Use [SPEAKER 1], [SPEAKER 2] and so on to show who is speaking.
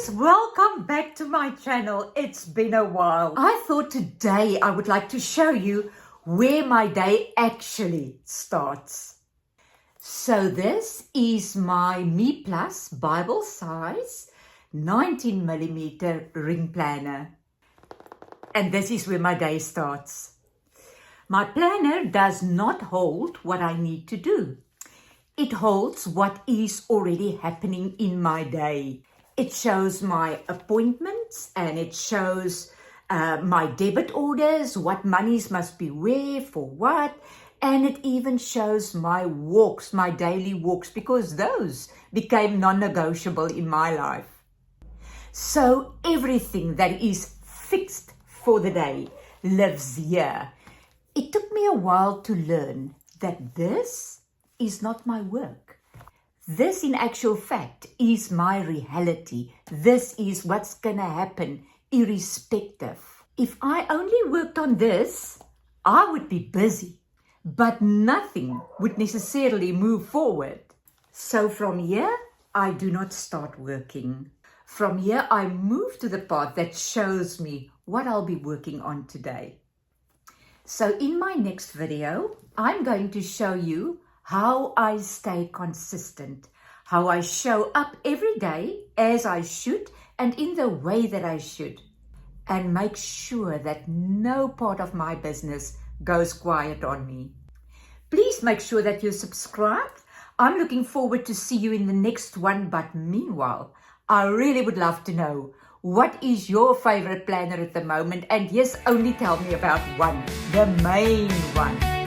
[SPEAKER 1] guys, welcome back to my channel. It's been a while. I thought today I would like to show you where my day actually starts. So this is my Me Plus Bible size 19mm ring planner. And this is where my day starts. My planner does not hold what I need to do. It holds what is already happening in my day. It shows my appointments and it shows my debit orders, what monies must be where, for what, and it even shows my walks, my daily walks, because those became non-negotiable in my life. So everything that is fixed for the day lives here. It took me a while to learn that this is not my work. This, in actual fact, is my reality. This is what's going to happen, irrespective. If I only worked on this, I would be busy, but nothing would necessarily move forward. So from here, I do not start working. From here, I move to the part that shows me what I'll be working on today. So in my next video, I'm going to show you how I stay consistent, how I show up every day as I should and in the way that I should, and make sure that no part of my business goes quiet on me. Please make sure that you're subscribed. I'm looking forward to see you in the next one, but meanwhile, I really would love to know, what is your favorite planner at the moment? And yes, only tell me about one, the main one.